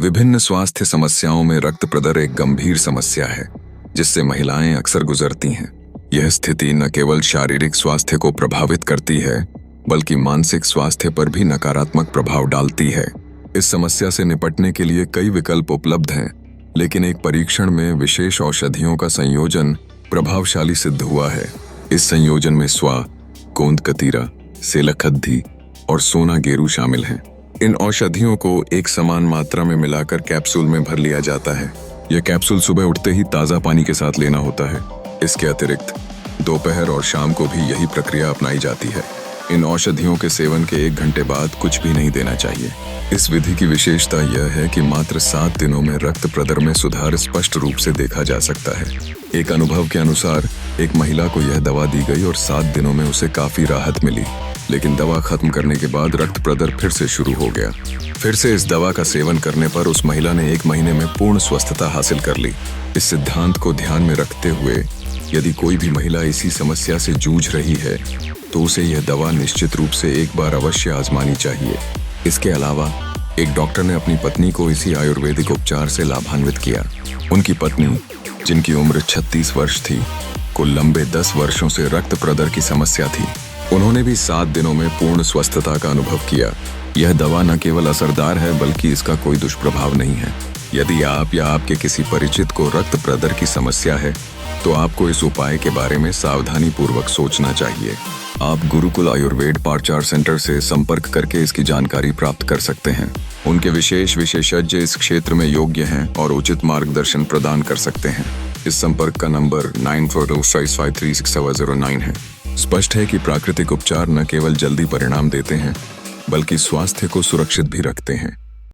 विभिन्न स्वास्थ्य समस्याओं में रक्त प्रदर एक गंभीर समस्या है जिससे महिलाएं अक्सर गुजरती हैं। यह स्थिति न केवल शारीरिक स्वास्थ्य को प्रभावित करती है बल्कि मानसिक स्वास्थ्य पर भी नकारात्मक प्रभाव डालती है। इस समस्या से निपटने के लिए कई विकल्प उपलब्ध हैं, लेकिन एक परीक्षण में विशेष औषधियों का संयोजन प्रभावशाली सिद्ध हुआ है। इस संयोजन में स्वा, गोंदकतीरा, सेलाखद्दी और सोना गेरू शामिल हैं। इन औषधियों को एक समान मात्रा में मिलाकर कैप्सूल में भर लिया जाता है। यह कैप्सूल सुबह उठते ही ताज़ा पानी के साथ लेना होता है। इसके अतिरिक्त दोपहर और शाम को भी यही प्रक्रिया अपनाई जाती है। इन औषधियों के सेवन के 1 घंटे बाद कुछ भी नहीं देना चाहिए। इस विधि की विशेषता यह है कि मात्र 7 दिनों में रक्त प्रदर में सुधार स्पष्ट रूप से देखा जा सकता है। एक अनुभव के अनुसार एक महिला को यह दवा दी गई और 7 दिनों में उसे काफी राहत मिली, लेकिन दवा खत्म करने के बाद रक्त प्रदर फिर से शुरू हो गया। फिर से इस दवा का सेवन करने पर उस महिला ने 1 महीने में पूर्ण स्वस्थता हासिल कर ली। इस सिद्धांत को ध्यान में रखते हुए यदि कोई भी महिला इसी समस्या से जूझ रही है तो उसे यह दवा निश्चित रूप से एक बार अवश्य आजमानी चाहिए। इसके अलावा एक डॉक्टर ने अपनी पत्नी को इसी आयुर्वेदिक उपचार से लाभान्वित किया। उनकी पत्नी, जिनकी उम्र 36 वर्ष थी, को लंबे 10 वर्षों से रक्त प्रदर की समस्या थी। उन्होंने भी 7 दिनों में पूर्ण स्वस्थता का अनुभव किया। यह दवा न केवल असरदार है बल्कि इसका कोई दुष्प्रभाव नहीं है। यदि आप या आपके किसी परिचित को रक्त प्रदर की समस्या है तो आपको इस उपाय के बारे में सावधानी पूर्वक सोचना चाहिए। आप गुरुकुल आयुर्वेद पार्चार सेंटर से संपर्क करके इसकी जानकारी प्राप्त कर सकते हैं। उनके विशेषज्ञ इस क्षेत्र में योग्य हैं और उचित मार्गदर्शन प्रदान कर सकते हैं। इस संपर्क का नंबर 9426536709 है। स्पष्ट है कि प्राकृतिक उपचार न केवल जल्दी परिणाम देते हैं बल्कि स्वास्थ्य को सुरक्षित भी रखते हैं।